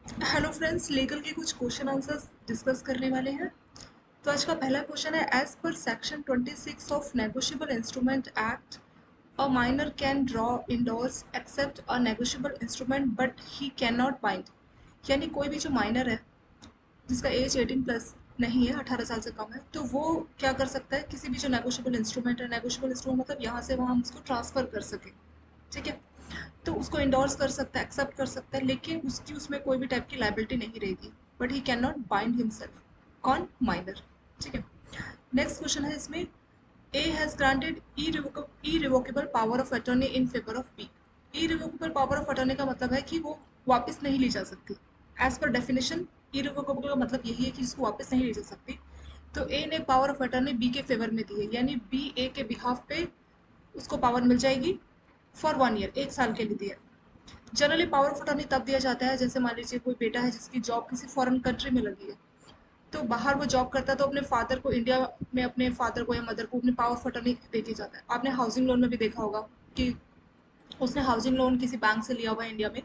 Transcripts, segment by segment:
Hello friends, legal के कुछ question answers discuss करने वाले हैं। तो आज का पहला क्वेश्चन है, as per section 26 of negotiable instrument act a minor can draw endorse accept a negotiable instrument but he can not bind. यानी कोई भी जो माइनर है जिसका एज 18 प्लस नहीं है, 18 साल से कम है, तो वो क्या कर सकता है, किसी भी जो नेगोशिएबल इंस्ट्रूमेंट है, नेगोशिएबल इंस्ट्रूमेंट मतलब यहाँ से वहाँ हम उसको ट्रांसफर कर सकें। ठीक है, तो उसको इंडोर्स कर सकता है, एक्सेप्ट कर सकता है, लेकिन उसकी उसमें कोई भी टाइप की लाइबिलिटी नहीं रहेगी, but he can not bind himself. कौन? माइनर। ठीक है। नेक्स्ट क्वेश्चन है इसमें, A has granted irrevocable power of attorney in favour of B. Irrevocable power of attorney का मतलब है कि वो वापस नहीं ली जा सकती। एज पर डेफिनेशन इरिवोकेबल का मतलब यही है कि जिसको वापस नहीं ली जा सकती। तो ए ने पावर ऑफ अटॉर्नी बी के फेवर में दी है, यानी बी ए के बिहाफ पे उसको पावर मिल जाएगी फॉर 1 ईयर, 1 साल के लिए दिया। जनरली पावर ऑफ अटॉर्नी तब दिया जाता है, जैसे मान लीजिए कोई बेटा है जिसकी जॉब किसी फॉरेन कंट्री में लगी है, तो बाहर वो जॉब करता है, तो अपने फादर को इंडिया में, अपने फादर को या मदर को अपने पावर ऑफ अटॉर्नी दे दिया जाता है। आपने हाउसिंग लोन में भी देखा होगा कि उसने हाउसिंग लोन किसी बैंक से लिया हुआ है इंडिया में,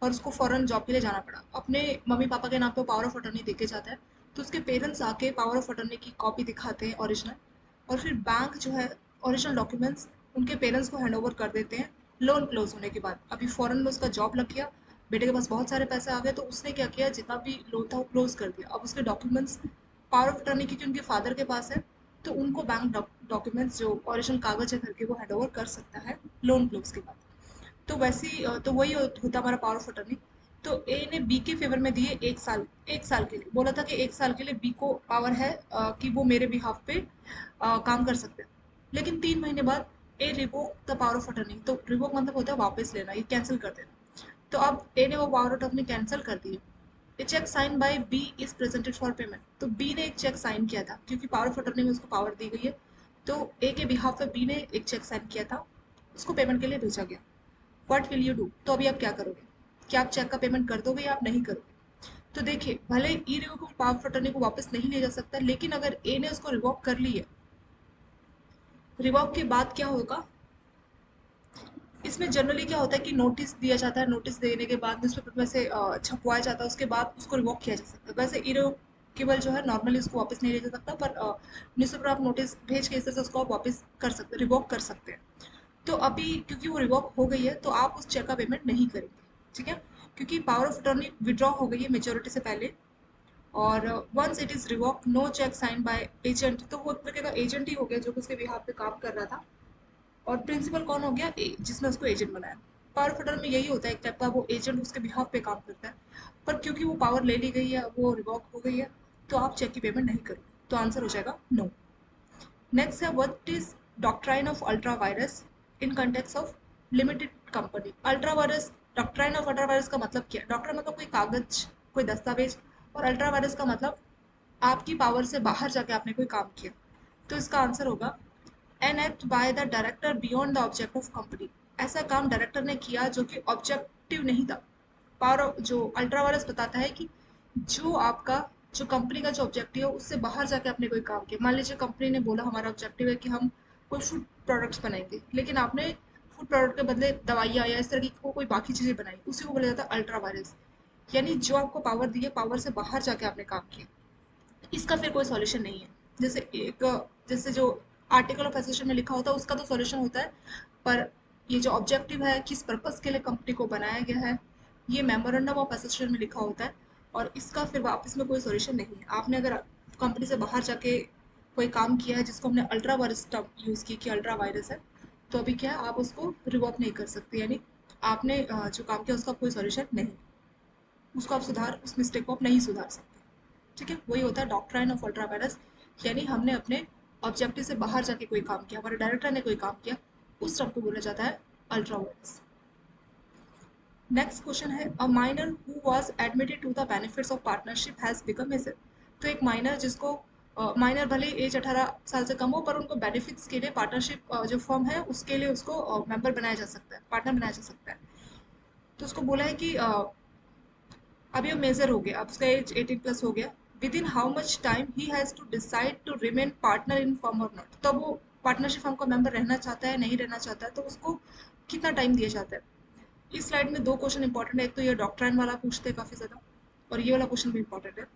और उसको फॉरेन जॉब के लिए जाना पड़ा, अपने मम्मी पापा के नाम पे पावर ऑफ अटॉर्नी देके जाता है। तो उसके पेरेंट्स आके पावर ऑफ अटॉर्नी की कॉपी दिखाते हैं, ओरिजिनल, और फिर बैंक जो है ओरिजिनल डॉक्यूमेंट्स उनके पेरेंट्स को हैंड ओवर कर देते हैं लोन क्लोज होने के बाद। अभी फॉरेन में उसका जॉब लग गया, बेटे के पास बहुत सारे पैसे आ गए, तो उसने क्या किया, जितना भी लोन था वो क्लोज कर दिया। अब उसके डॉक्यूमेंट्स पावर ऑफ अटॉर्नी क्योंकि उनके फादर के पास है, तो उनको बैंक डॉक्यूमेंट्स जो ओरिजिनल कागज है घर के वो हैंड ओवर कर सकता है लोन क्लोज के बाद। तो वैसी तो वही होता हमारा पावर ऑफ अटर्नी। तो ए ने बी के फेवर में दिए 1 साल, 1 साल के लिए बोला था कि 1 साल के लिए बी को पावर है कि वो मेरे बिहाफ पे काम कर सकते हैं। लेकिन 3 महीने बाद A revoke the power of attorney. तो रिवोक मतलब होता है वापस लेना, ये कैंसिल कर देना। तो अब ए ने वो पावर ऑफ अटर्नी कैंसिल कर दी। A cheque sign by B is presented for payment. तो बी ने एक चेक साइन किया था, क्योंकि पावर ऑफ अटर्नी में उसको पावर दी गई है, तो ए के बिहाफ पे बी ने एक चेक साइन किया था, उसको पेमेंट के लिए भेजा गया। What will you do? तो अभी आप क्या करोगे? क्या आप चेक का पेमेंट कर दोगे या आप नहीं करोगे? तो देखिए, भले ई रिवोकेबल पावर ऑफ अटॉर्नी को वापस नहीं लिया जा सकता, लेकिन अगर ए ने उसको रिवॉक कर ली है, रिवॉक के बाद क्या होगा, इसमें जनरली क्या होता है कि नोटिस दिया जाता है, नोटिस देने के बाद न्यूज़पेपर में से छपवाया जाता है, उसके बाद उसको रिवॉक किया जा सकता है। वैसे इरिवोकेबल जो है नॉर्मली उसको वापस नहीं लिया जा सकता, पर न्यूज़पेपर आप नोटिस भेज के इस तरह से उसको आप वापस कर सकते, रिवॉक कर सकते हैं। तो अभी क्योंकि वो रिवॉक हो गई है, तो आप उस चेक का पेमेंट नहीं करेंगे। ठीक है, क्योंकि पावर ऑफ अटॉर्नी विड्रॉ हो गई है मेच्योरिटी से पहले, और once it is revoke no cheque sign by agent, तो वो एक तरीके का एजेंट ही हो गया जो कि उसके बिहाफ पे काम कर रहा था। और प्रिंसिपल कौन हो गया? ए, जिसने उसको एजेंट बनाया। पावर ऑफ अटॉर्नी में यही होता है, एक टाइप का वो एजेंट उसके बिहाफ पे काम करता है। पर क्योंकि वो पावर ले ली गई है, वो रिवॉक हो गई है, तो आप चेक की पेमेंट नहीं करोगे, तो आंसर हो जाएगा नो। नेक्स्ट है, what is doctrine of ultra virus in context of limited company. Ultra vires, doctrine of ultra vires का मतलब क्या है? डॉक्ट्राइन मतलब कोई कागज, कोई दस्तावेज, और अल्ट्रा वायरस का मतलब आपकी पावर से बाहर जाके आपने कोई काम किया। तो इसका आंसर होगा an act by the director beyond the object of company. ऐसा काम डायरेक्टर ने किया जो कि ऑब्जेक्टिव नहीं था। पावर जो अल्ट्रा वायरस बताता है कि जो आपका, जो कंपनी का जो ऑब्जेक्टिव है उससे बाहर जाके आपने कोई काम किया। मान लीजिए कंपनी ने बोला हमारा ऑब्जेक्टिव है कि हम कोई फूड प्रोडक्ट्स बनाएंगे, लेकिन आपने फूड प्रोडक्ट के बदले दवाइयाँ या इस तरह की कोई बाकी चीज़ें बनाई, उसी को बोला जाता है अल्ट्रा वायरस। यानी जो आपको पावर दी है, पावर से बाहर जाके आपने काम किया। इसका फिर कोई सॉल्यूशन नहीं है। जैसे एक, जैसे जो आर्टिकल ऑफ एसोसिएशन में लिखा होता है उसका तो सॉल्यूशन होता है, पर ये जो ऑब्जेक्टिव है, किस पर्पस के लिए कंपनी को बनाया गया है, ये मेमोरेंडम ऑफ एसोसिएशन में लिखा होता है, और इसका फिर वापस में कोई सॉल्यूशन नहीं है। आपने अगर कंपनी से बाहर जाके कोई काम किया है जिसको हमने अल्ट्रा वायरस टर्म यूज़ की कि अल्ट्रा वायरस है, तो अभी क्या है, आप उसको रिवॉक नहीं कर सकते, यानी आपने जो काम किया उसका कोई सॉल्यूशन नहीं, उसको आप सुधार, उस मिस्टेक को आप नहीं सुधार सकते। ठीक है, वही होता है डॉक्ट्राइन ऑफ अल्ट्रा वायरस। यानी हमने अपने ऑब्जेक्टिव से बाहर जाके कोई काम किया, हमारे डायरेक्टर ने कोई काम किया, उस सब को बोला जाता है अल्ट्रा वायरस। नेक्स्ट क्वेश्चन है, a minor who was admitted to the benefits of partnership has become aged. तो एक माइनर जिसको, माइनर भले एज 18 साल से कम हो, पर उनको बेनिफिट्स के लिए पार्टनरशिप जो फर्म है उसके लिए उसको मेंबर बनाया जा सकता है, पार्टनर बनाया जा सकता है। तो उसको बोला है कि अभी वो मेजर हो गया, अब उसका एज 18 प्लस हो गया। With in how much time he has to decide to remain partner in firm और नॉट। तो वो पार्टनरशिप फर्म का मेंबर रहना चाहता है, नहीं रहना चाहता है, तो उसको कितना टाइम दिया जाता है। इस स्लाइड में दो क्वेश्चन इंपॉर्टेंट है, एक तो ये डॉक्ट्राइन वाला पूछते हैं काफ़ी ज़्यादा, और ये वाला क्वेश्चन भी इंपॉर्टेंट है।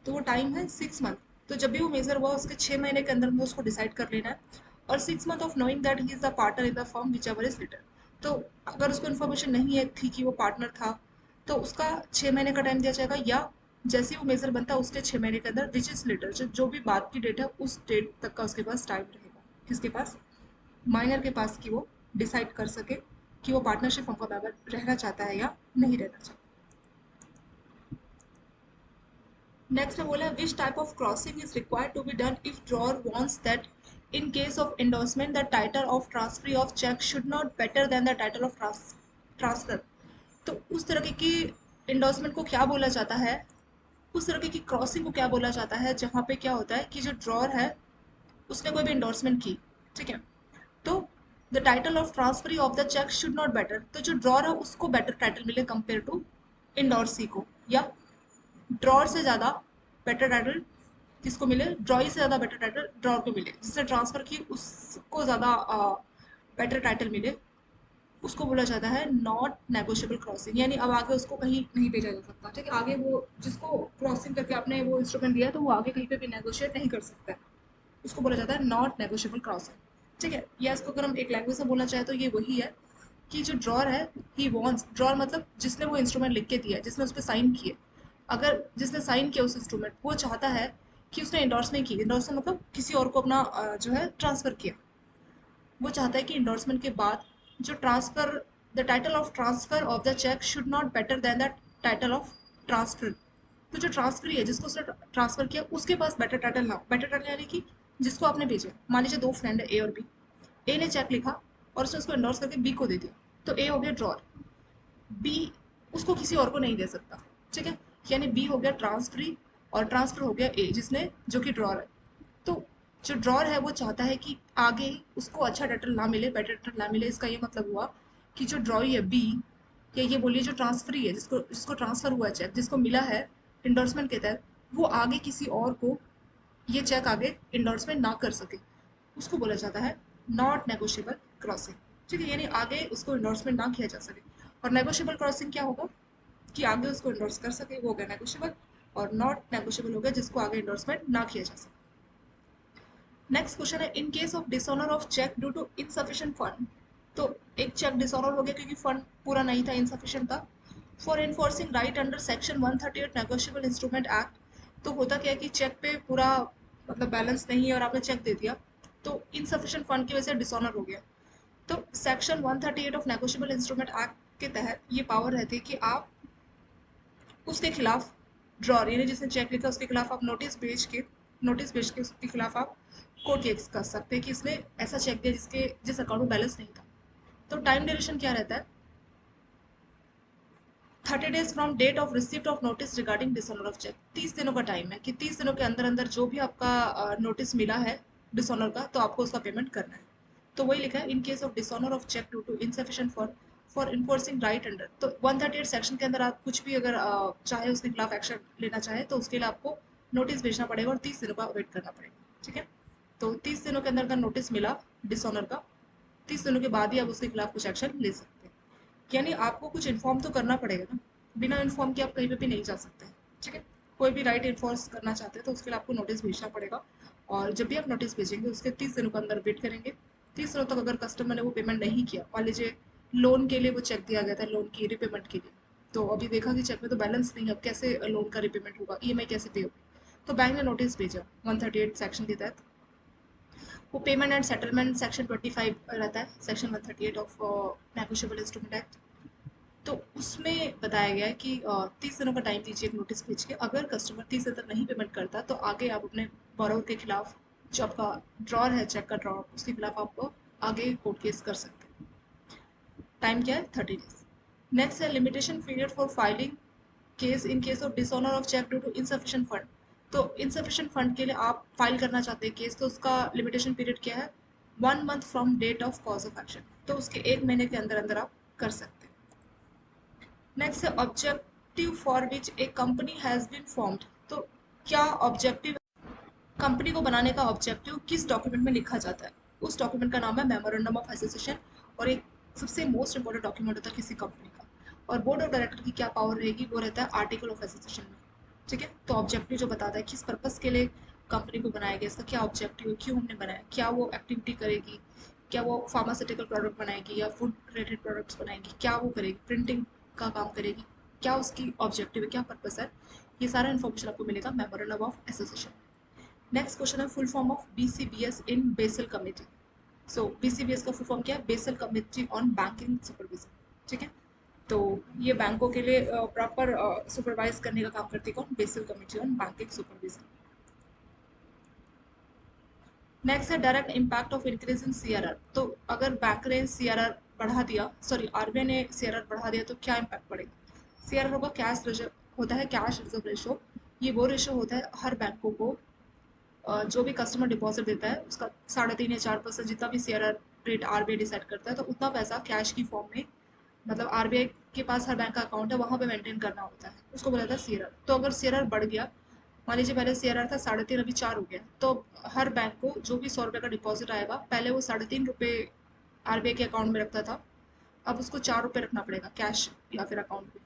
तो वो टाइम है 6 मंथ। तो जब भी वो मेजर हुआ उसके 6 महीने के अंदर में उसको डिसाइड कर लेना है। और 6 month of knowing that he is the partner in the firm which ever is litre. तो अगर उसको इन्फॉर्मेशन नहीं है थी कि वो पार्टनर था, तो उसका 6 महीने का टाइम दिया जाएगा, या जैसे ही वो मेजर बनता है उसके 6 महीने के अंदर विच इज लिटर, जो भी बाद की डेट है उस डेट तक का उसके पास टाइम रहेगा, किसके पास, माइनर के पास, कि वो डिसाइड कर सके कि वो पार्टनरशिप फॉर्म का मेंबर रहना चाहता है या नहीं रहना चाहता। नेक्स्ट है बोला which type of crossing is required to be done if drawer wants that in case of endorsement the title of transfer of cheque should not better than the title of transfer. तो उस तरह की endorsement को क्या बोला जाता है, उस तरह की क्रॉसिंग को क्या बोला जाता है, जहाँ पे क्या होता है कि जो ड्रॉर है उसने कोई भी इंडोर्समेंट की, ठीक है, तो the title of transferee of the cheque should not better, तो जो ड्रॉर है उसको बेटर टाइटल मिले कंपेयर टू इंडोर्सी को, या ड्रॉर से ज़्यादा बेटर टाइटल किसको मिले, ड्रॉई से ज़्यादा बेटर टाइटल ड्रॉर को मिले, जिसने ट्रांसफ़र की उसको ज़्यादा बेटर टाइटल मिले, उसको बोला जाता है नॉट नेगोशिएबल क्रॉसिंग। यानी अब आगे उसको कहीं नहीं भेजा जा सकता, ठीक है, आगे वो जिसको क्रॉसिंग करके आपने वो इंस्ट्रूमेंट दिया तो वो आगे कहीं पे भी नेगोशिएट नहीं कर सकता है, उसको बोला जाता है नॉट नेगोशिएबल क्रॉसिंग, ठीक है। या इसको अगर हम एक लैंग्वेज में बोलना चाहें तो ये वही है कि जो ड्रॉर है, ही वॉन्ट्स, ड्रॉर मतलब जिसने वो इंस्ट्रूमेंट लिख के दिया है, जिसने उस पर साइन किए, अगर जिसने साइन किया उस इंस्ट्रूमेंट वो चाहता है कि उसने इंडोर्स नहीं की, इंडोर्स मतलब किसी और को अपना जो है ट्रांसफ़र किया, वो चाहता है कि इंडोर्समेंट के बाद जो transfer, the title of transfer of the cheque should not better than the title of transfer. तो जो ट्रांसफर है जिसको उसने ट्रांसफ़र किया उसके पास बेटर टाइटल ना, बेटर टाइटल यानी कि जिसको आपने भेजा, मान लीजिए दो फ्रेंड है ए और बी, ए ने चेक लिखा और उसने उसको एंडोर्स करके बी को दे दिया, तो ए हो गया ड्रॉर, बी उसको किसी और को नहीं दे सकता, ठीक है, यानी बी हो गया ट्रांसफरी और ट्रांसफर हो गया ए जिसने, जो कि ड्रॉर है। तो जो ड्रॉर है वो चाहता है कि आगे उसको अच्छा टाइटल ना मिले, बेटर टाइटल ना मिले, इसका ये मतलब हुआ कि जो ड्रॉई है बी, या ये बोलिए जो ट्रांसफरी है जिसको जिसको ट्रांसफर हुआ चेक, जिसको मिला है इंडोर्समेंट के तहत, वो आगे किसी और को ये चेक आगे इंडोर्समेंट ना कर सके, उसको बोला जाता है नॉट नेगोशिएबल क्रॉसिंग, ठीक है, यानी आगे उसको इंडोर्समेंट ना किया जा सके। और नेगोशिएबल क्रॉसिंग क्या होगा कि आगे उसको इंडोर्स कर सके, वो हो गया नेगोशिएबल, और नॉट नेगोशिएबल हो गया जिसको आगे इंडोर्समेंट ना किया जा सके। नेक्स्ट क्वेश्चन है in case of dishonour of cheque due to insufficient fund. तो एक चेक डिसऑनर हो गया क्योंकि फंड पूरा नहीं था, इनसफिशिएंट था। For enforcing right under section 138 negotiable instrument act, तो होता क्या है कि चेक पे पूरा मतलब बैलेंस नहीं है और आपने चेक दे दिया, तो इनसफिशिएंट फंड की वजह से डिसऑनर हो गया। तो section 138 of negotiable instrument act के तहत ये पावर रहती है कि आप उसके खिलाफ, ड्रॉर यानी जिसने चेक लिखा उसके खिलाफ आप नोटिस भेज के उसके खिलाफ आप कोर्ट केस कर सकते हैं कि इसने ऐसा चेक दिया जिस अकाउंट में बैलेंस नहीं था। तो टाइम ड्यूरेशन क्या रहता है, 30 days from date of receipt of notice regarding dishonour of cheque. 30 दिनों का टाइम है कि 30 दिनों के अंदर अंदर जो भी आपका नोटिस मिला है डिसऑनर का, तो आपको उसका पेमेंट करना है। तो वही लिखा है in case of dishonour of cheque due to insufficient for enforcing right under. तो 138 सेक्शन के अंदर आप कुछ भी अगर चाहे उसके खिलाफ एक्शन लेना चाहे तो उसके लिए आपको नोटिस भेजना पड़ेगा और 30 दिनों का वेट करना पड़ेगा, ठीक है। तो 30 दिनों के अंदर अगर नोटिस मिला डिसऑनर का, 30 दिनों के बाद ही आप उसके खिलाफ कुछ एक्शन ले सकते हैं। यानी आपको कुछ इन्फॉर्म तो करना पड़ेगा ना, बिना इन्फॉर्म के आप कहीं पे भी नहीं जा सकते, ठीक है। कोई भी राइट इन्फोर्स करना चाहते हैं तो उसके लिए आपको नोटिस भेजना पड़ेगा, और जब भी आप नोटिस भेजेंगे उसके 30 दिनों के अंदर वेट करेंगे। 30 दिनों तक अगर कस्टमर ने वो पेमेंट नहीं किया, मान लीजिए लोन के लिए वो चेक दिया गया था लोन की रिपेमेंट के लिए, तो अभी देखा कि चेक में तो बैलेंस नहीं है, अब कैसे लोन का रिपेमेंट होगा, ईएमआई कैसे पे होगी, तो बैंक ने नोटिस भेजा 138 सेक्शन के तहत। वो पेमेंट एंड सेटलमेंट सेक्शन 25 रहता है, section 138 of negotiable instrument act. तो उसमें बताया गया है कि 30 दिनों का टाइम दीजिए एक नोटिस भेज के, अगर कस्टमर 30 दिन तक नहीं पेमेंट करता तो आगे आप अपने बोरोवर के खिलाफ, जो आपका ड्रॉर है चेक का ड्रॉर, उसके खिलाफ आप आगे कोर्ट केस कर सकते हैं। टाइम क्या है, 30 डेज। नेक्स्ट है limitation period for filing case in case of dishonour of cheque due to insufficient fund. तो इनसफिशिएंट फंड के लिए आप फाइल करना चाहते हैं केस, तो उसका लिमिटेशन पीरियड क्या है, 1 month from date of cause of action, तो उसके 1 महीने के अंदर अंदर आप कर सकते हैं। नेक्स्ट है objective for which a company has been formed. तो क्या ऑब्जेक्टिव, कंपनी को बनाने का ऑब्जेक्टिव किस डॉक्यूमेंट में लिखा जाता है, उस डॉक्यूमेंट का नाम है मेमोरेंडम ऑफ एसोसिएशन। और एक सबसे मोस्ट इंपॉर्टेंट डॉक्यूमेंट होता है किसी कंपनी का, और बोर्ड ऑफ डायरेक्टर की क्या पावर रहेगी, वो रहता है आर्टिकल ऑफ एसोसिएशन में। ठीक है, तो ऑब्जेक्टिव जो बताता है किस पर्पस के लिए कंपनी को बनाया गया, इसका क्या ऑब्जेक्टिव है, क्यों हमने बनाया, क्या वो एक्टिविटी करेगी, क्या वो फार्मास्यूटिकल प्रोडक्ट बनाएगी या फूड रिलेटेड प्रोडक्ट्स बनाएगी, क्या वो करेगी, प्रिंटिंग का काम करेगी, क्या उसकी ऑब्जेक्टिव है, क्या पर्पस है, ये सारा इन्फॉर्मेशन आपको मिलेगा memorandum of association. Next question है full form of BCBS in Basel committee. So BCBS का फुल फॉर्म क्या है, Basel committee on banking supervision. ठीक है, तो ये बैंकों के लिए प्रॉपर सुपरवाइज करने का काम करती है कौन, Basel committee on banking supervision. Next है direct impact of increase in CRR. तो अगर बैंक ने सीआरआर बढ़ा दिया, सॉरी आरबीआई ने सीआरआर बढ़ा दिया तो क्या इम्पैक्ट पड़ेगा। सीआरआर होगा कैश रिजर्व, होता है कैश रिजर्व रेशो। ये वो रेशो होता है हर बैंकों को जो भी कस्टमर डिपॉजिट देता है उसका 3.5 या 4% जितना भी सीआरआर रेट आरबीआई डिसाइड करता है, तो उतना पैसा कैश की फॉर्म में, मतलब आरबीआई के पास हर बैंक का अकाउंट है वहाँ पे मेंटेन करना होता है, उसको बोला जाता है सीआरआर। तो अगर सीआरआर बढ़ गया, मान लीजिए पहले सीआरआर था 3.5, अभी 4 हो गया, तो हर बैंक को जो भी 100 रुपये का डिपॉजिट आएगा, पहले वो 3.5 रुपये आरबीआई के अकाउंट में रखता था, अब उसको 4 रुपये रखना पड़ेगा कैश या फिर अकाउंट में।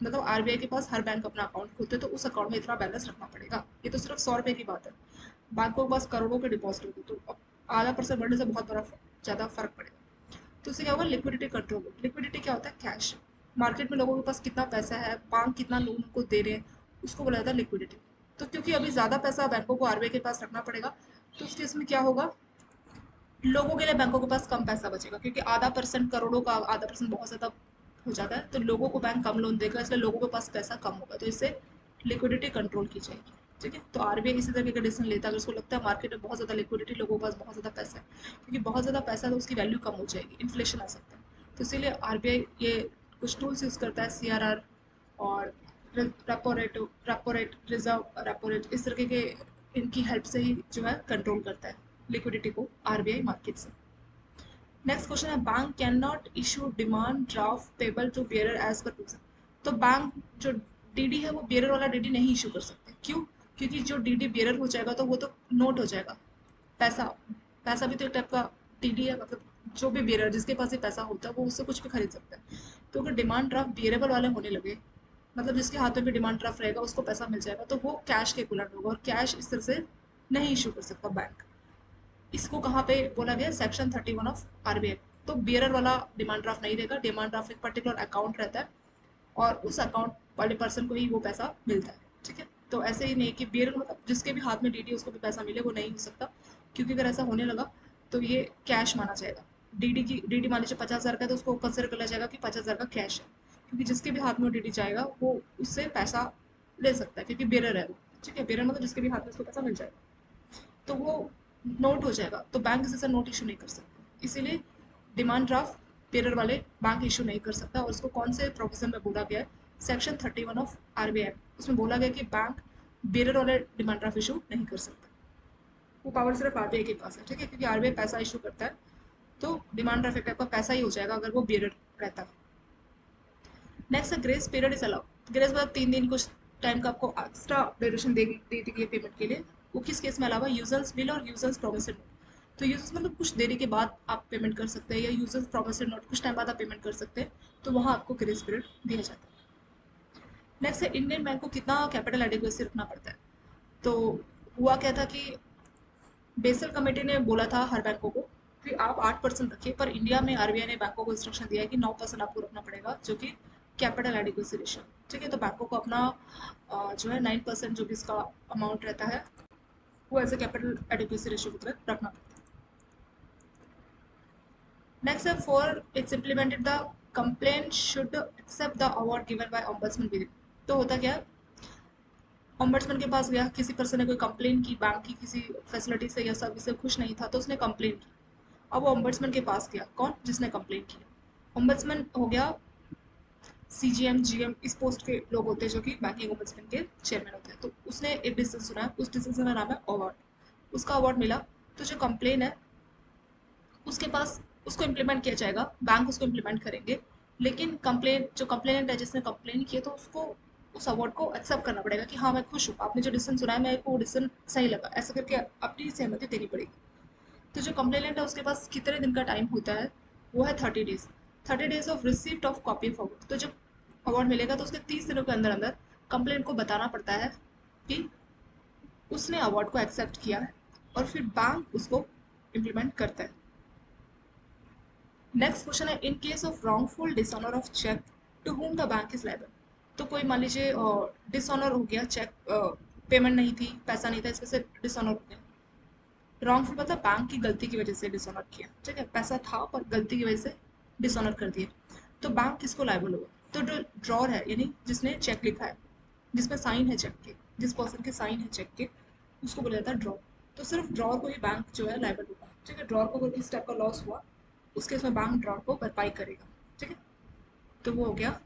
मतलब आरबीआई के पास हर बैंक अपना अकाउंट खोलते तो उस अकाउंट में इतना बैलेंस रखना पड़ेगा। ये तो सिर्फ 100 रुपये की बात है, बैंकों के पास करोड़ों के डिपॉजिट होते तो अब आधा परसेंट बढ़ने से बहुत बड़ा ज़्यादा फर्क पड़ेगा। तो उससे क्या होगा, लिक्विडिटी कंट्रोल। लिक्विडिटी क्या होता है, कैश। मार्केट में लोगों के पास कितना पैसा है, बैंक कितना लोन उनको दे रहे हैं, उसको बोला जाता है लिक्विडिटी। तो क्योंकि अभी ज़्यादा पैसा बैंकों को आरबीआई के पास रखना पड़ेगा, तो उस केस में क्या होगा, लोगों के लिए बैंकों के पास कम पैसा बचेगा, क्योंकि आधा परसेंट करोड़ों का आधा परसेंट बहुत ज़्यादा हो जाता है, तो लोगों को बैंक कम लोन देगा, इसलिए लोगों के पास पैसा कम होगा, तो इससे लिक्विडिटी कंट्रोल की जाएगी। ठीक है, तो आरबीआई इसी तरह का डिसीजन लेता है अगर उसको लगता है मार्केट में बहुत ज़्यादा लिक्विडिटी, लोगों के पास बहुत ज़्यादा पैसा है, क्योंकि बहुत ज़्यादा पैसा है तो उसकी वैल्यू कम हो जाएगी, इन्फ्लेशन आ सकता है। तो इसीलिए आरबीआई ये कुछ टूल्स यूज़ करता है, सीआरआर और repo rate, reserve repo rate, इस तरह के इनकी हेल्प से ही जो है कंट्रोल करता है लिक्विडिटी को आरबीआई मार्केट से। नेक्स्ट क्वेश्चन है bank can not issue demand draft payable to bearer as per provision. तो बैंक जो डीडी है वो बियरर वाला डीडी नहीं इशू कर सकते, क्यों, क्योंकि जो डीडी बियरर हो जाएगा तो वो तो नोट हो जाएगा, पैसा, पैसा भी तो एक टाइप का डीडी है, मतलब जो भी बियरर जिसके पास ये पैसा होता है वो उससे कुछ भी खरीद सकता है। तो अगर डिमांड ड्राफ्ट बियरेबल वाले होने लगे, मतलब जिसके हाथ में भी डिमांड ड्राफ्ट रहेगा उसको पैसा मिल जाएगा, तो वो कैश के इक्विवेलेंट होगा, और कैश इस तरह से नहीं इशू कर सकता बैंक। इसको कहाँ पे बोला गया, सेक्शन 31 ऑफ आरबीआई। तो बियरर वाला डिमांड ड्राफ्ट नहीं रहेगा, डिमांड ड्राफ्ट एक पर्टिकुलर अकाउंट रहता है और उस अकाउंट वाले पर्सन को ही वो पैसा मिलता है। ठीक है, तो ऐसे ही नहीं कि बियरर मतलब जिसके भी हाथ में डीडी उसको भी पैसा मिले, वो नहीं हो सकता, क्योंकि अगर ऐसा होने लगा तो ये कैश माना जाएगा। डीडी मान लीजिए 50,000 का है तो उसको कंसिडर कर लिया जाएगा कि 50,000 का कैश है, क्योंकि जिसके भी हाथ में डीडी जाएगा वो उससे पैसा ले सकता है, क्योंकि बियरर है वो। ठीक है, बियरर मतलब जिसके भी हाथ में उसको पैसा मिल जाएगा, तो वो नोट हो जाएगा, तो बैंक इसे नोट इशू नहीं कर सकते। इसीलिए डिमांड ड्राफ्ट पेयर वाले बैंक इशू नहीं कर सकता, और उसको कौन से प्रोविजन में बोला गया है, सेक्शन 31 ऑफ आरबीआई, उसमें बोला गया कि बैंक बेरर वाले डिमांड ड्राफ्ट इशू नहीं कर सकता। वो पावर सिर्फ आरबीआई के पास है। ठीक है, क्योंकि आरबीआई पैसा इशू करता है, तो डिमांड ड्राफ्ट एक टाइप का पैसा ही हो जाएगा अगर वो बेरर रहता है। नेक्स्ट है grace period is allowed. Grace मतलब 3 दिन कुछ टाइम का आपको एक्स्ट्रा ड्यूरेशन दे दी है पेमेंट के लिए। वो किस केस में अलावा, यूजर्स बिल और यूजर्स प्रोमिसरी नोट। तो यूजर्स मतलब कुछ देरी के बाद आप पेमेंट कर सकते हैं, या यूजर्स प्रोमिसरी नोट कुछ टाइम बाद आप पेमेंट कर सकते हैं, तो वहाँ आपको ग्रेस पीरियड दिया जाता है। नेक्स्ट है इंडियन बैंक को कितना कैपिटल एडिक्वेसी रखना पड़ता है। तो हुआ क्या था कि बेसल कमेटी ने बोला था हर बैंकों को कि आप 8% रखिए, पर इंडिया में आरबीआई ने बैंकों को इंस्ट्रक्शन दिया है कि 9% आपको रखना पड़ेगा, जो कि कैपिटल एडिक्वेसी रेशियो। ठीक है, तो बैंकों को अपना जो है 9% जो भी इसका अमाउंट रहता है वो as a capital adequacy ratio की तरह रखना पड़ता है। नेक्स्ट है for its implemented the complaint should accept the award given by ombudsman with. तो होता क्या है, ऑम्बड्समैन के पास गया, किसी पर्सन ने कोई कंप्लेन की बैंक की किसी फैसिलिटी से या सर्विस से खुश नहीं था, तो उसने कंप्लेन की। अब वो ओम्बड्समैन के पास गया, कौन, जिसने कंप्लेन किया। ओम्बड्समैन हो गया सीजीएम जीएम, इस पोस्ट के लोग होते हैं जो कि बैंकिंग ओम्बड्समैन के चेयरमैन होते हैं। तो उसने एक डिसीजन सुना है, उस डिसीजन का नाम है अवार्ड। उसका अवार्ड मिला, तो जो कंप्लेन है उसके पास, उसको इम्प्लीमेंट किया जाएगा, बैंक उसको इम्प्लीमेंट करेंगे। लेकिन कंप्लेन जो कंप्लेनेंट है जिसने कंप्लेन की है, तो उसको उस अवार्ड को एक्सेप्ट करना पड़ेगा कि हाँ मैं खुश हूँ, आपने जो डिसीजन सुना है मेरे को वो डिसीजन सही लगा, ऐसा करके अपनी सहमति देनी पड़ेगी। तो जो कंप्लेनेंट है उसके पास कितने दिन का टाइम होता है, वो है 30 days. 30 days of receipt of copy forward. तो जब अवार्ड मिलेगा तो उसके 30 दिनों के अंदर अंदर कंप्लेंट को बताना पड़ता है कि उसने अवार्ड को एक्सेप्ट किया है, और फिर बैंक उसको इम्प्लीमेंट करता है। नेक्स्ट क्वेश्चन है, in case of wrongful dishonour of cheque to whom the bank is liable. तो कोई मान लीजिए डिसऑनर हो गया, चेक पेमेंट नहीं थी, पैसा नहीं था, इस वजह से डिसऑनर हो गया। रॉन्गफुल मतलब बैंक की गलती की वजह से डिसऑनर किया, ठीक है, पैसा था पर गलती की वजह से डिसऑनर कर दिया, तो बैंक किसको लायबल होगा? तो जो ड्रॉर है, यानी जिसने चेक लिखा है, जिसमें साइन है चेक के, जिस पर्सन के साइन है चेक के, उसको बोला जाता है ड्रॉर। तो सिर्फ ड्रॉर को ही बैंक जो है लायबल होगा, ठीक है। ड्रॉर को अगर किसी टाइप का लॉस हुआ, उसके इसमें बैंक ड्रॉर को भरपाई करेगा, ठीक है। तो वो हो गया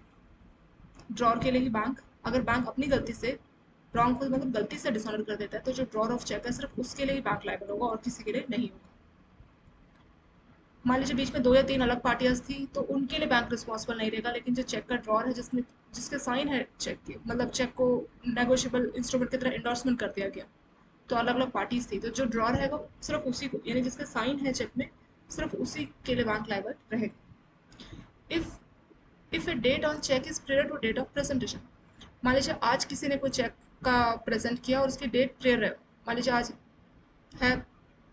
ड्रॉर के लिए ही बैंक। अगर बैंक अपनी गलती से रॉन्ग मतलब गलती से डिसऑनर कर देता है, तो जो ड्रॉर ऑफ चेक है सिर्फ उसके लिए ही बैंक लायबल होगा और किसी के लिए नहीं होगा। मान लीजिए बीच में 2 या 3 अलग पार्टियाँ थी, तो उनके लिए बैंक रिस्पॉन्सिबल नहीं रहेगा, लेकिन जो चेक का ड्रॉर है, जिसमें जिसके साइन है चेक के, मतलब चेक को नेगोशिएबल इंस्ट्रूमेंट की तरह इंडोर्समेंट कर दिया गया, तो अलग अलग पार्टीज थी, तो जो ड्रॉर है वो सिर्फ उसी को, यानी जिसके साइन है चेक में, सिर्फ उसी के लिए बैंक लायबल रहेगा। If if a date on cheque is prior to date of presentation. मान लीजिए आज किसी ने कोई चेक का प्रेजेंट किया और उसकी डेट प्रेयर है, मान लीजिए आज है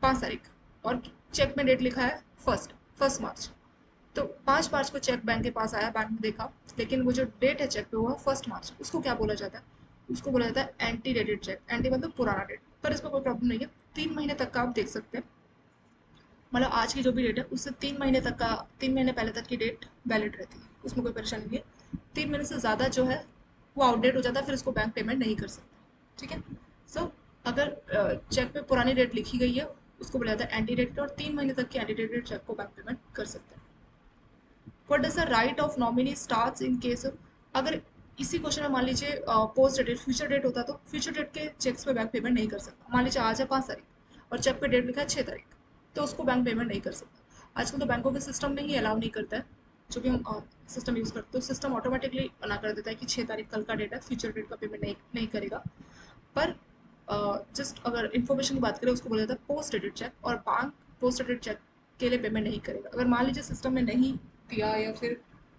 5 तारीख, और चेक में डेट लिखा है फर्स्ट मार्च। तो 5 मार्च को चेक बैंक के पास आया, बैंक ने देखा, लेकिन वो जो डेट है चेक पे वो है 1 मार्च। उसको क्या बोला जाता है? उसको बोला जाता है एंटी डेटेड चेक। एंटी मतलब पुराना डेट, पर इसमें कोई प्रॉब्लम नहीं है, 3 महीने तक का आप देख सकते हैं। मतलब आज की जो भी डेट है उससे 3 महीने तक का, 3 महीने पहले तक की डेट वैलिड रहती है, उसमें कोई परेशानी नहीं है। 3 महीने से ज़्यादा जो है वो आउटडेट हो जाता है, फिर उसको बैंक पेमेंट नहीं कर सकता, ठीक है। सो अगर चेक पे पुरानी डेट लिखी गई है, उसको बोला जाता है एंटी डेटेड, और 3 महीने तक की एंटी डेटेड चेक को बैंक पेमेंट कर सकते हैं। What does the right of nominee starts in case of, अगर इसी क्वेश्चन में मान लीजिए पोस्ट डेट फ्यूचर डेट होता, तो फ्यूचर डेट के चेक्स पे बैंक पेमेंट नहीं कर सकता। मान लीजिए आज है 5 तारीख और चेक पे डेट लिखा है 6 तारीख, तो उसको बैंक पेमेंट नहीं कर सकता। आजकल तो बैंकों के सिस्टम में ही अलाउ नहीं करता है, जो भी हम सिस्टम यूज़ करते हैं, तो सिस्टम ऑटोमेटिकली मना कर देता है कि 6 तारीख कल का डेट है, फ्यूचर डेट का पेमेंट नहीं करेगा। पर जस्ट अगर इन्फॉर्मेशन की बात करें, उसको बोला जाता है पोस्ट डेटेड चेक, और बैंक पोस्ट डेटेड चेक के लिए पेमेंट नहीं करेगा। अगर मान लीजिए सिस्टम में नहीं दिया, या फिर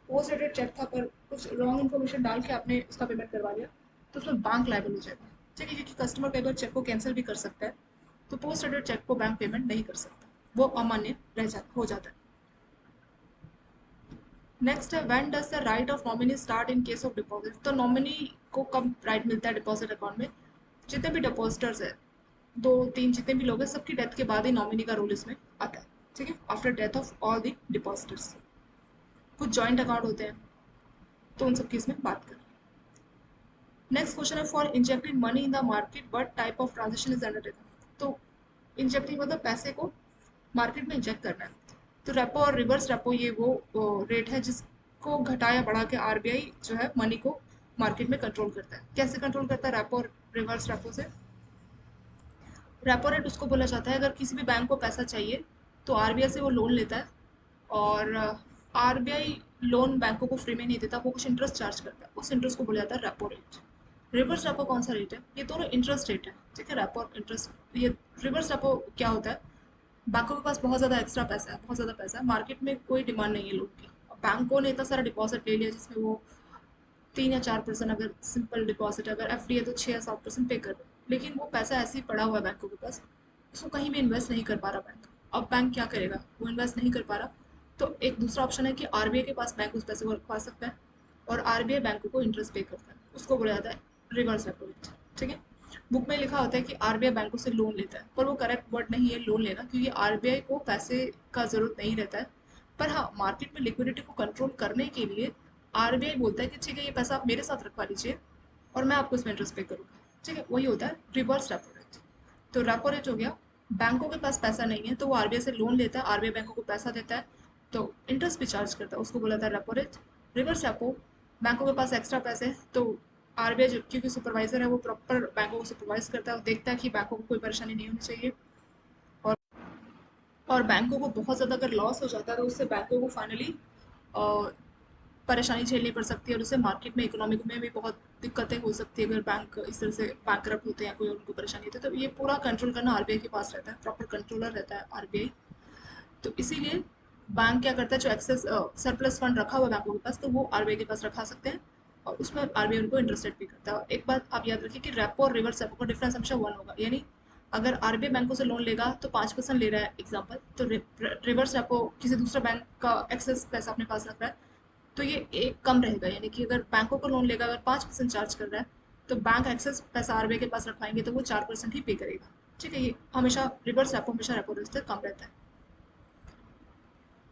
पोस्ट डेटेड चेक था पर कुछ रॉन्ग इन्फॉर्मेशन डाल के आपने उसका पेमेंट करवा लिया, तो उसमें बैंक लायबल हो जाएगा, ठीक है, क्योंकि कस्टमर कई बार चेक को कैंसिल भी कर सकता है। तो पोस्ट डेटेड चेक को बैंक पेमेंट नहीं कर सकता, वो अमान्य हो जाता है। नेक्स्ट है, when does the right of nominee start in case of deposit. तो नॉमिनी को कब राइट मिलता है डिपॉजिट अकाउंट में? जितने भी डिपॉजिटर्स है, 2 3 जितने भी लोग हैं, सबकी डेथ के बाद ही नॉमिनी का रोल इसमें आता है, ठीक है, after death of all the depositors. कुछ जॉइंट अकाउंट होते हैं, तो उन सब की इसमें बात करें। नेक्स्ट क्वेश्चन है, for injecting money in the market what type of transaction is undertaken. तो इंजेक्टिंग मतलब पैसे को मार्केट में इंजेक्ट करना है। तो रेपो और रिवर्स रेपो, ये वो रेट है जिसको घटा या बढ़ा के आरबीआई जो है मनी को मार्केट में कंट्रोल करता है। कैसे कंट्रोल करता है रेपो और रिवर्स रेपो से? रेपो रेट उसको बोला जाता है, अगर किसी भी बैंक को पैसा चाहिए तो आरबीआई से वो लोन लेता है, और आरबीआई लोन बैंकों को फ्री में नहीं देता, वो कुछ इंटरेस्ट चार्ज करता है, उस इंटरेस्ट को बोला जाता है रेपो रेट। रिवर्स रेपो कौन सा रेट है? ये दोनों इंटरेस्ट रेट है, ठीक है, रेपो और इंटरेस्ट। ये रिवर्स रेपो क्या होता है? बैंकों के पास बहुत ज़्यादा एक्स्ट्रा पैसा है, बहुत ज़्यादा पैसा है, मार्केट में कोई डिमांड नहीं है लोग की, बैंकों ने इतना सारा डिपॉजिट ले लिया जिसमें वो 3 या 4%, अगर सिंपल डिपॉजिट है, अगर एफडी है तो 6 या 7% पे कर दो, लेकिन वो पैसा ऐसे ही पड़ा हुआ है बैंकों के पास, उसको कहीं भी इन्वेस्ट नहीं कर पा रहा बैंक। अब बैंक क्या करेगा? वो इन्वेस्ट नहीं कर पा रहा, तो एक दूसरा ऑप्शन है कि आरबीआई के पास बैंक उस पैसे को रखवा सकता है, और आरबीआई बैंकों को इंटरेस्ट पे करता है, उसको बोला जाता है रिवर्स रेपो रेट, ठीक है। बुक में लिखा होता है कि आरबीआई बैंकों से लोन लेता है, पर वो करेक्ट वर्ड नहीं है लोन लेना, क्योंकि आरबीआई को पैसे का ज़रूरत नहीं रहता है। पर हाँ, मार्केट में लिक्विडिटी को कंट्रोल करने के लिए आरबीआई बोलता है कि ठीक है, ये पैसा आप मेरे साथ रखवा लीजिए और मैं आपको इसमें इंटरेस्ट पे करूँगा, ठीक है, वही होता है रिवर्स रेपो रेट। तो रेपो रेट हो गया, बैंकों के पास पैसा नहीं है तो वो आरबीआई से लोन लेता है, आरबीआई बैंकों को पैसा देता है, तो इंटरेस्ट भी चार्ज करता है, उसको बोला था रेपो रेट। रिवर्स रेपो, बैंकों के पास एक्स्ट्रा पैसे हैं, तो आरबीआई जो क्योंकि सुपरवाइजर है, वो प्रॉपर बैंकों को सुपरवाइज करता है, वो देखता है कि बैंकों को कोई परेशानी नहीं होनी चाहिए, और बैंकों को बहुत ज़्यादा अगर लॉस हो जाता है तो उससे बैंकों को फाइनली परेशानी झेलनी पड़ सकती है, और उससे मार्केट में इकोनॉमिक में भी बहुत दिक्कतें हो सकती है, अगर बैंक इस तरह से बैंकरप्ट होते हैं, कोई उनको परेशानी होती है, तो ये पूरा कंट्रोल करना आरबीआई के पास रहता है, प्रॉपर कंट्रोलर रहता है आरबीआई। तो इसीलिए बैंक क्या करता है, जो एक्सेस सरप्लस फंड रखा हुआ है बैंकों के पास, तो वो आरबीआई के पास रखा सकते हैं, और उसमें आरबीआई उनको इंटरेस्ट रेट पे करता है। और एक बात आप याद रखिए कि रेपो और रिवर्स रेपो का डिफरेंस हमेशा 1 होगा, यानी अगर आरबीआई बैंकों से लोन लेगा तो 5% ले रहा है एग्जाम्पल, तो रिवर्स रेपो किसी दूसरे बैंक का एक्सेस पैसा अपने पास रख रहा है तो ये एक कम रहेगा, यानी कि अगर बैंकों को लोन लेगा अगर 5% चार्ज कर रहा है तो बैंक एक्सेस पैसा आरबीआई के पास रखवाएंगे तो वो 4% ही पे करेगा। ठीक है, ये हमेशा रिवर्स रेपो हमेशा रेपो रेट से कम रहता है।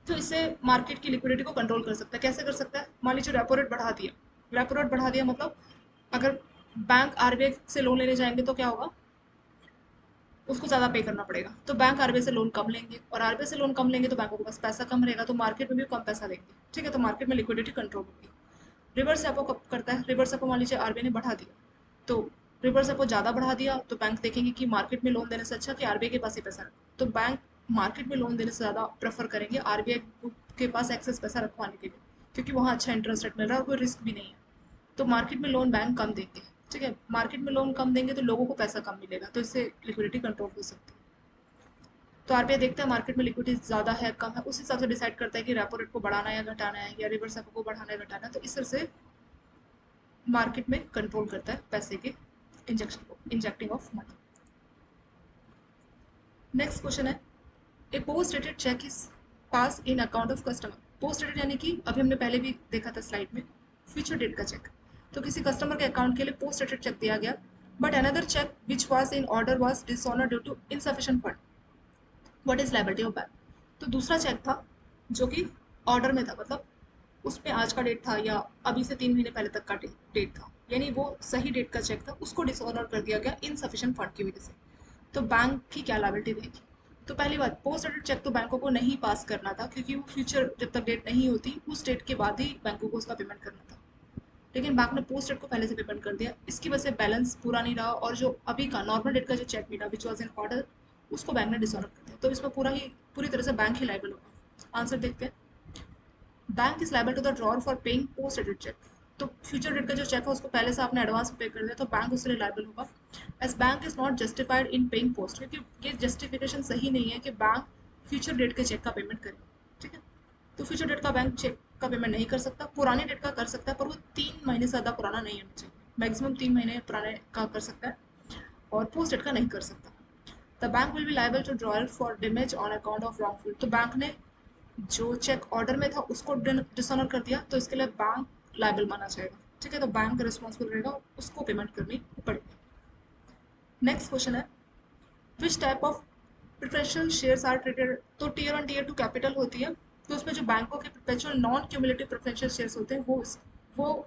तो इससे मार्केट की लिक्विडिटी को कंट्रोल कर सकता है। कैसे कर सकता है? मान लीजिए रेपो रेट बढ़ा दिया मतलब अगर बैंक आरबीआई से लोन लेने जाएंगे तो क्या होगा, उसको ज़्यादा पे करना पड़ेगा, तो बैंक आरबीआई से लोन कम लेंगे और आरबीआई से लोन कम लेंगे तो बैंकों के पास पैसा कम रहेगा तो मार्केट में भी कम पैसा देंगे। ठीक है, तो मार्केट में लिक्विडिटी कंट्रोल होगी। रिवर्स रेपो कब करता है? रिवर्स रेपो मान लीजिए आरबीआई ने बढ़ा दिया, तो रिवर्स रेपो ज़्यादा बढ़ा दिया तो बैंक देखेंगे कि मार्केट में लोन देने से अच्छा कि आरबीआई के पास ही पैसा रखो, तो बैंक मार्केट में लोन देने से ज़्यादा प्रेफर करेंगे आरबीआई के पास एक्सेस पैसा रखवाने के लिए, क्योंकि वहाँ अच्छा इंटरेस्ट रेट मिल रहा है और कोई रिस्क भी नहीं है। तो मार्केट में लोन बैंक कम देंगे। ठीक है, मार्केट में लोन कम देंगे तो लोगों को पैसा कम मिलेगा, तो इससे लिक्विडिटी कंट्रोल हो सकती है। तो आरबीआई देखता है मार्केट में लिक्विडिटी ज़्यादा है कम है, उस हिसाब से डिसाइड करता है कि रेपो रेट को बढ़ाना है या घटाना है या रिवर्स रेपो को बढ़ाना है घटाना है, तो इस तरह से मार्केट में कंट्रोल करता है पैसे के इंजेक्शन को, injecting of money. Next question है, A post dated cheque is pass in account of customer. Post dated यानी कि अभी हमने पहले भी देखा था स्लाइड में, फ्यूचर डेट का चेक। तो किसी कस्टमर के अकाउंट के लिए पोस्ट डेटेड चेक दिया गया but another cheque which was in order was dishonour due to insufficient fund, what is liability of bank. तो दूसरा चेक था जो कि ऑर्डर में था, मतलब उसमें आज का डेट था या अभी से 3 महीने पहले तक का डेट था, यानी वो सही डेट का चेक था, उसको डिसऑनर कर दिया गया इनसफिशिएंट फंड की वजह से, तो बैंक की क्या लायबिलिटी रहेगी। तो पहली बात, पोस्ट डेटेड चेक तो बैंकों को नहीं पास करना था क्योंकि वो फ्यूचर जब तक डेट नहीं होती उस डेट के बाद ही बैंकों को उसका पेमेंट करना था, लेकिन बैंक ने पोस्ट डेट को पहले से पेमेंट कर दिया, इसकी वजह से बैलेंस पूरा नहीं रहा और जो अभी का नॉर्मल डेट का जो चेक मिला विच वॉज इन ऑर्डर उसको बैंक ने डिसऑनर कर दिया, तो इसमें पूरी तरह से बैंक ही लाइबल होगा। आंसर देखते हैं, bank is liable to the drawer for paying post dated cheque. तो फ्यूचर डेट का जो चेक है उसको पहले से आपने एडवांस में पे कर दिया तो बैंक उसके लिए लाइबल होगा। As bank is not justified in paying post, क्योंकि ये जस्टिफिकेशन सही नहीं है कि बैंक फ्यूचर डेट के चेक का पेमेंट करे। ठीक है, तो फ्यूचर डेट का बैंक चेक का पेमेंट नहीं कर सकता, पुरानी डेट का कर सकता है पर वो 3 महीने से ज़्यादा पुराना नहीं होना चाहिए, मैक्सिमम 3 महीने पुराने का कर सकता है और पोस्ट डेट का नहीं कर सकता। The bank will be liable to drawer for damage on account of wrongful. तो बैंक ने जो चेक ऑर्डर में था उसको डिसऑनर कर दिया तो इसके लिए बैंक लाइबल माना जाएगा। ठीक है, तो बैंक रिस्पॉन्सिबल रहेगा, उसको पेमेंट करनी पड़ेगी। नेक्स्ट क्वेश्चन है, which type of preferential shares are traded. तो टीयर 1 टीयर 2 कैपिटल होती है, तो उसमें जो बैंकों के perpetual non cumulative preferential shares होते हैं वो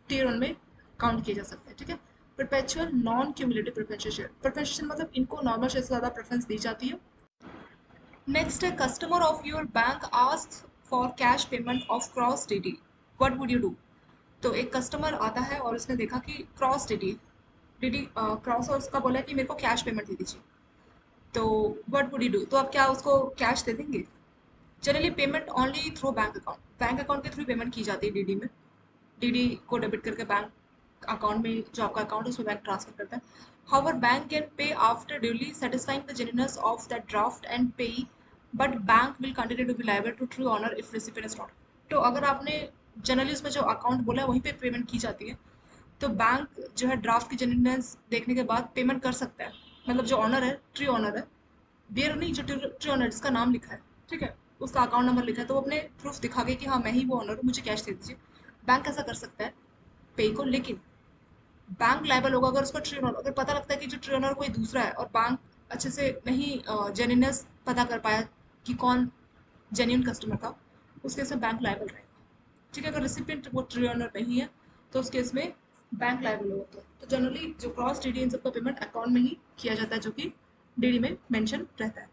टीयर 1 में काउंट किए जा सकते हैं। ठीक है, perpetual non cumulative preferential share, preferential मतलब इनको नॉर्मल शेयर से ज़्यादा प्रेफरेंस दी जाती है। नेक्स्ट है, customer of your bank ask for cash payment of cross DD, what would you do. तो एक कस्टमर आता है और उसने देखा कि क्रॉस डीडी डीडी क्रॉस और उसका बोला कि मेरे को कैश पेमेंट दे दीजिए, तो व्हाट वुड यू डू। तो आप क्या उसको कैश दे देंगे? Generally payment only through bank account के थ्रू पेमेंट की जाती है डीडी में, डीडी को डेबिट करके बैंक अकाउंट में जो आपका अकाउंट है उसमें बैंक ट्रांसफर करता है। However bank can pay after duly satisfying the genuineness of that draft and pay, but bank will continue to be liable to true honour if recipient is not. तो अगर आपने generally उसमें जो account बोला है वहीं पे पेमेंट की जाती है, तो बैंक जो है ड्राफ्ट की जेन्युइननेस देखने के बाद पेमेंट कर सकता है, मतलब जो ऑनर है ट्री ऑनर है, बियर नहीं, जो ट्री ऑनर जिसका नाम लिखा है, ठीक है, उसका अकाउंट नंबर लिखा है, तो वो अपने प्रूफ दिखा के कि हाँ मैं ही वो ऑनर हूँ, मुझे कैश दे दीजिए, बैंक ऐसा कर सकता है पे को। लेकिन बैंक लायबल होगा अगर उसका ट्री ओनर, अगर पता लगता है कि जो ट्री ओनर कोई दूसरा है और बैंक अच्छे से नहीं जेन्युइननेस पता कर पाया कि कौन जेन्युइन कस्टमर था, उस केस में बैंक लायबल रहेगा। ठीक है, अगर रिसिपिएंट वो ट्री ओनर नहीं है तो उस केस में बैंक लायबल होगा। तो जनरली जो क्रॉस डीडी इन सबका पेमेंट अकाउंट में ही किया जाता है जो कि डीडी में मेंशन रहता है।